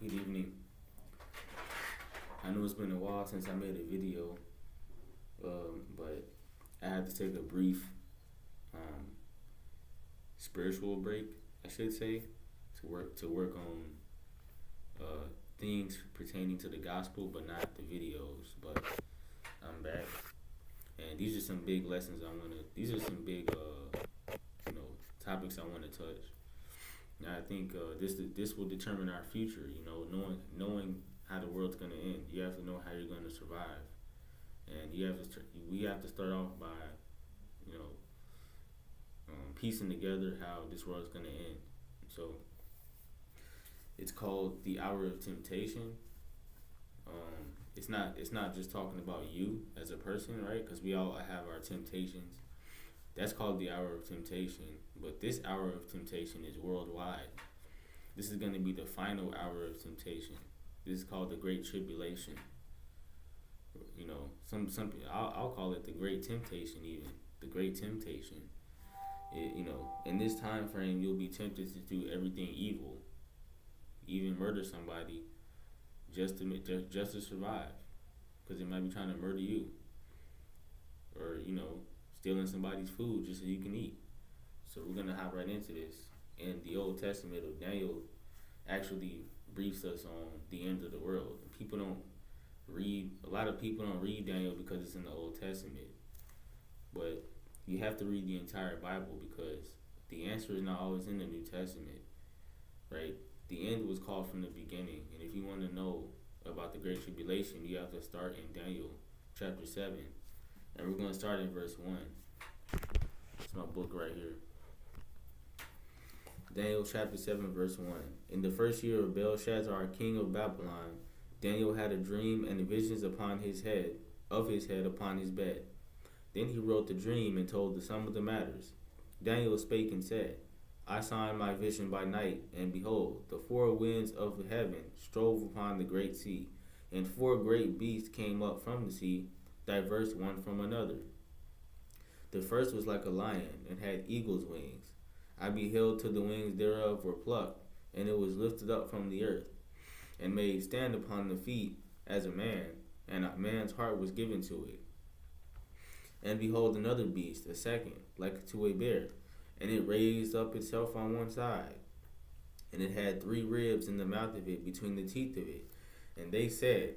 Good evening. I know it's been a while since I made a video, but I had to take a brief um, spiritual break, I should say, to work on things pertaining to the gospel, but not the videos. But I'm back, and these are some big lessons I wanna. These are some big, topics I want to touch. Now I think this will determine our future. Knowing how the world's gonna end, you have to know how you're gonna survive, and we have to start off by you know piecing together how this world's gonna end. So it's called the hour of temptation. It's not just talking about you as a person, right? Because we all have our temptations. That's called the hour of temptation. But this hour of temptation is worldwide. This is going to be the final hour of temptation. This is called the Great Tribulation. Some I'll call it the Great Temptation, even the Great Temptation. In this time frame, you'll be tempted to do everything evil, even murder somebody, just to survive, because they might be trying to murder you, or stealing somebody's food just so you can eat. So we're gonna hop right into this. In the Old Testament of Daniel, actually briefs us on the end of the world. People don't read. A lot of people don't read Daniel because it's in the Old Testament, but you have to read the entire Bible because the answer is not always in the New Testament, right? The end was called from the beginning, and if you want to know about the Great Tribulation, you have to start in Daniel chapter 7, and we're going to start in verse 1. It's my book right here. Daniel chapter 7, verse 1. In the first year of Belshazzar, king of Babylon, Daniel had a dream and visions upon his head, upon his bed. Then he wrote the dream and told the sum of the matters. Daniel spake and said, I saw in my vision by night, and behold, the four winds of heaven strove upon the great sea, and four great beasts came up from the sea, diverse one from another. The first was like a lion, and had eagle's wings. I beheld till the wings thereof were plucked, and it was lifted up from the earth, and made stand upon the feet as a man, and a man's heart was given to it. And behold, another beast, a second, like to a bear, and it raised up itself on one side, and it had 3 ribs in the mouth of it, between the teeth of it. And they said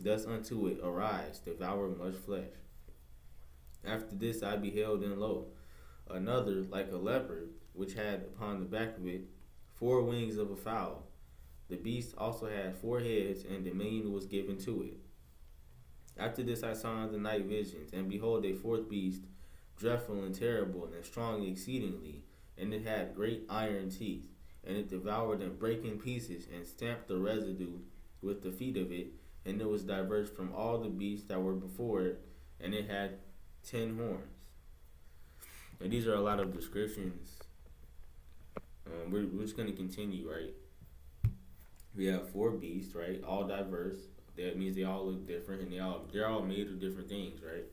thus unto it, Arise, devour much flesh. After this I beheld, and lo, another like a leopard, which had upon the back of it 4 wings of a fowl. The beast also had 4 heads, and dominion was given to it. After this I saw in the night visions, and behold, a fourth beast, dreadful and terrible, and strong exceedingly, and it had great iron teeth, and it devoured and brake in pieces, and stamped the residue with the feet of it, and it was diverse from all the beasts that were before it, and it had 10 horns. And these are a lot of descriptions. We're just going to continue, right? We have 4 beasts, right? All diverse. That means they all look different, and they're all made of different things, right?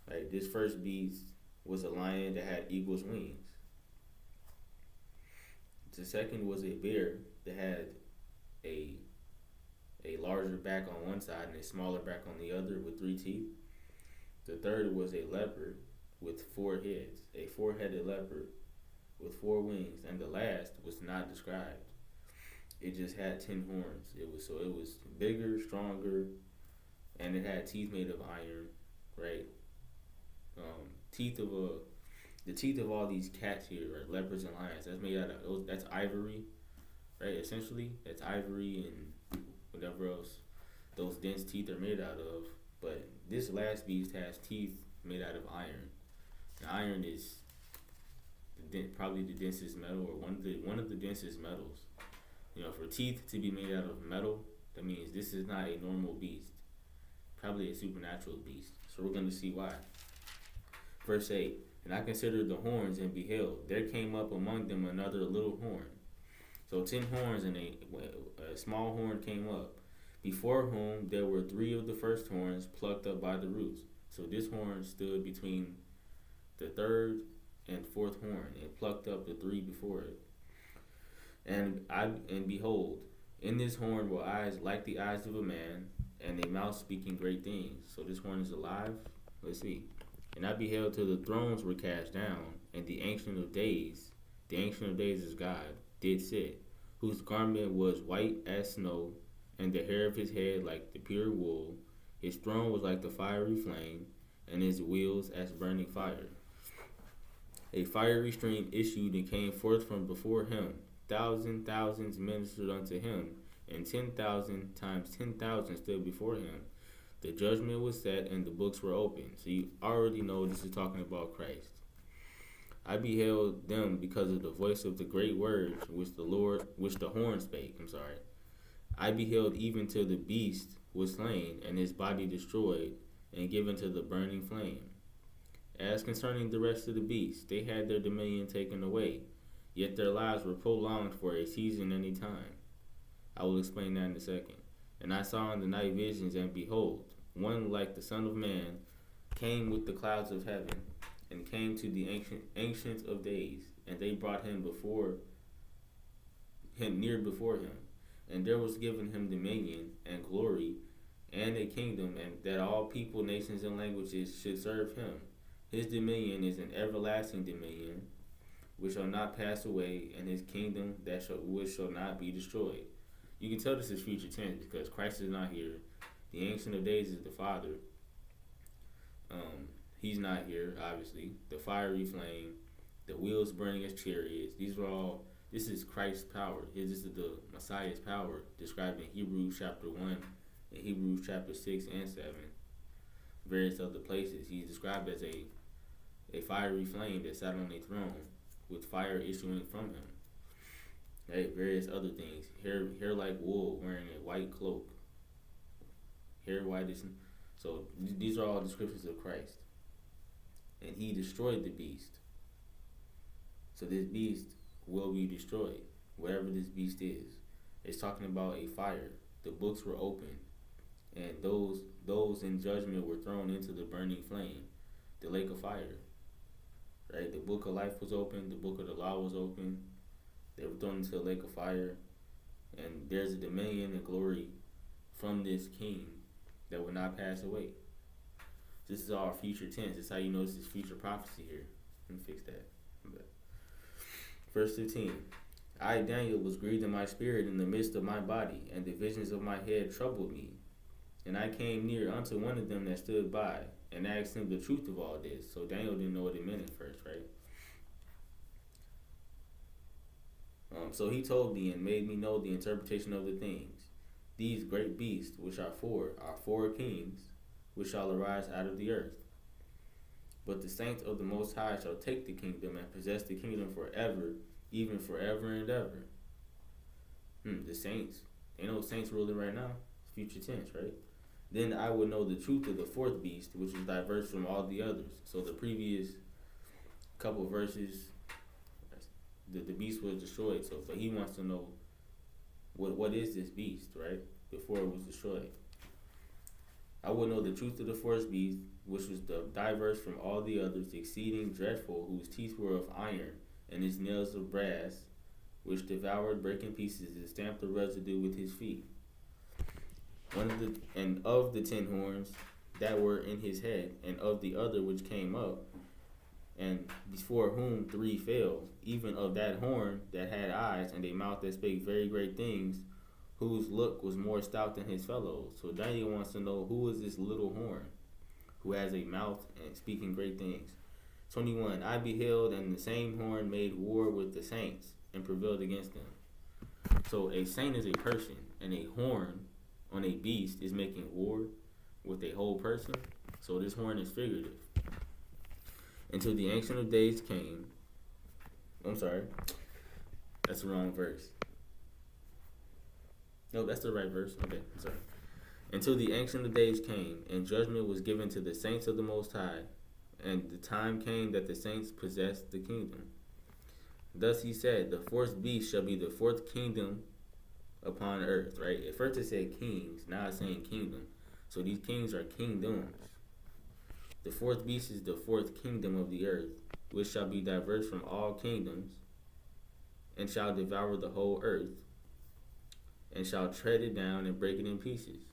Right. This first beast was a lion that had eagle's wings. The second was a bear that had a larger back on one side and a smaller back on the other with 3 teeth. The third was a leopard with 4 heads, a 4-headed leopard with 4 wings, and the last was not described. It just had 10 horns. It was bigger, stronger, and it had teeth made of iron, right? The teeth of all these cats here, right? Leopards and lions. That's made out of those. That's ivory, right? Essentially, that's ivory and whatever else those dense teeth are made out of. But this last beast has teeth made out of iron. And iron is probably the densest metal, or one of the densest metals. For teeth to be made out of metal, that means this is not a normal beast. Probably a supernatural beast. So we're going to see why. Verse 8, and I considered the horns, and beheld, there came up among them another little horn. So 10 horns, and a small horn came up, before whom there were 3 of the first horns plucked up by the roots. So this horn stood between the third and fourth horn, and plucked up the 3 before it. And behold, in this horn were eyes like the eyes of a man, and a mouth speaking great things. So this horn is alive. Let's see. And I beheld till the thrones were cast down, and the Ancient of Days is God, did sit, whose garment was white as snow, and the hair of his head like the pure wool. His throne was like the fiery flame, and his wheels as burning fire. A fiery stream issued and came forth from before him. Thousands ministered unto him, and 10,000 times 10,000 stood before him. The judgment was set, and the books were opened. So you already know this is talking about Christ. I beheld them because of the voice of the great words which the horn spake. I beheld even till the beast was slain, and his body destroyed, and given to the burning flame. As concerning the rest of the beasts, they had their dominion taken away, yet their lives were prolonged for a season and a time. I will explain that in a second. And I saw in the night visions, and behold, one like the Son of Man came with the clouds of heaven, and came to the ancient of days, and they brought him near before him. And there was given him dominion and glory and a kingdom, and that all people, nations, and languages should serve him. His dominion is an everlasting dominion, which shall not pass away, and his kingdom which shall not be destroyed. You can tell this is future tense because Christ is not here. The Ancient of Days is the Father. He's not here, obviously. The fiery flame, the wheels burning as chariots. This is Christ's power. This is the Messiah's power described in Hebrews chapter 1 and Hebrews chapter 6 and 7. Various other places. He's described as a fiery flame that sat on a throne with fire issuing from him. Right? Various other things. Hair like wool, wearing a white cloak. Hair white as... So these are all descriptions of Christ. And he destroyed the beast. So this beast will be destroyed, whatever this beast is. It's talking about a fire. The books were opened, and those in judgment were thrown into the burning flame, the lake of fire. Right? The book of life was open. The book of the law was open. They were thrown into the lake of fire, and there's a dominion and glory from this king that will not pass away. This is all future tense. This is how you know this is future prophecy here. Let me fix that. Verse 15. I, Daniel, was grieved in my spirit in the midst of my body, and the visions of my head troubled me. And I came near unto one of them that stood by, and asked him the truth of all this. So Daniel didn't know what it meant at first, right? So he told me and made me know the interpretation of the things. These great beasts, which are four kings, which shall arise out of the earth. But the saints of the Most High shall take the kingdom and possess the kingdom forever, even forever and ever. The saints. Ain't no saints ruling right now. It's future tense, right? Then I would know the truth of the fourth beast, which is diverse from all the others. So the previous couple verses, the beast was destroyed. So but he wants to know what is this beast, right? Before it was destroyed. I would know the truth of the fourth beast, which was diverse from all the others, exceeding dreadful, whose teeth were of iron, and his nails of brass, which devoured, breaking pieces, and stamped the residue with his feet. And of the 10 horns that were in his head, and of the other which came up, and before whom 3 fell, even of that horn that had eyes, and a mouth that spake very great things, whose look was more stout than his fellows. So Daniel wants to know, who is this little horn who has a mouth and speaking great things? 21. I beheld, and the same horn made war with the saints and prevailed against them. So a saint is a person, and a horn on a beast is making war with a whole person. So this horn is figurative. Until the Ancient of Days came. I'm sorry. That's the wrong verse. No, that's the right verse. Okay, I'm sorry. Until the Ancient of Days came, and judgment was given to the saints of the Most High, and the time came that the saints possessed the kingdom. Thus he said, the fourth beast shall be the fourth kingdom upon earth, right? At first it said kings, now it's saying kingdom. So these kings are kingdoms. The fourth beast is the fourth kingdom of the earth, which shall be diverse from all kingdoms, and shall devour the whole earth, and shall tread it down and break it in pieces.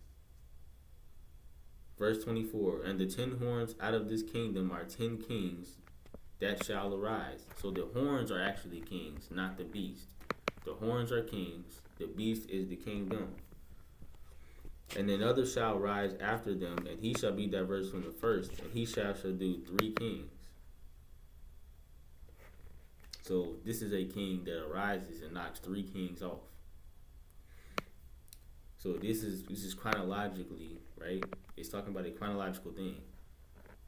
Verse 24, and the 10 horns out of this kingdom are 10 kings that shall arise. So the horns are actually kings, not the beast. The horns are kings. The beast is the kingdom. And another shall rise after them, and he shall be diverse from the first, and he shall subdue 3 kings. So this is a king that arises and knocks 3 kings off. So this is chronologically, right? It's talking about a chronological thing.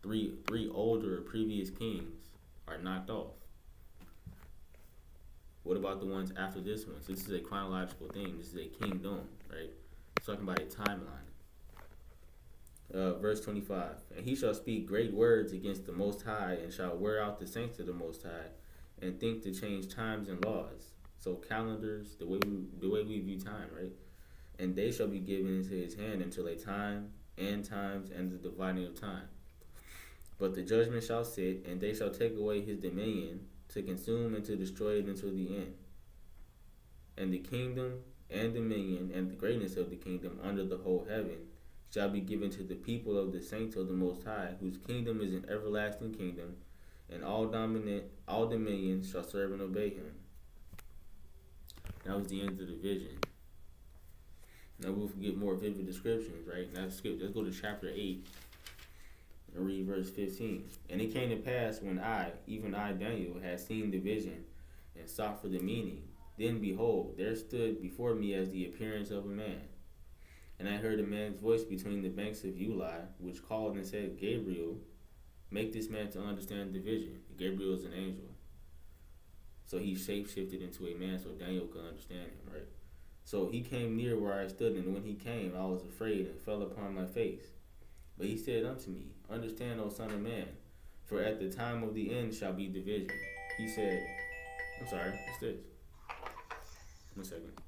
Three older previous kings are knocked off. What about the ones after this one? So this is a chronological thing. This is a kingdom, right? It's talking about a timeline. Verse 25. And he shall speak great words against the Most High, and shall wear out the saints of the Most High, and think to change times and laws. So calendars, the way we view time, right? And they shall be given into his hand until a time and times and the dividing of time. But the judgment shall sit, and they shall take away his dominion, to consume and to destroy it until the end. And the kingdom and dominion and the greatness of the kingdom under the whole heaven shall be given to the people of the saints of the Most High, whose kingdom is an everlasting kingdom, and all dominions shall serve and obey him. That was the end of the vision. Now we'll get more vivid descriptions, right? Now let's go to chapter 8 and read verse 15. And it came to pass when even I, Daniel, had seen the vision and sought for the meaning, then behold, there stood before me as the appearance of a man. And I heard a man's voice between the banks of Uli, which called and said, Gabriel, make this man to understand the vision. Gabriel is an angel. So he shape-shifted into a man so Daniel could understand him, right? So he came near where I stood, and when he came, I was afraid and fell upon my face. But he said unto me, understand, O son of man, for at the time of the end shall be division. He said, I'm sorry, what's this? 1 second.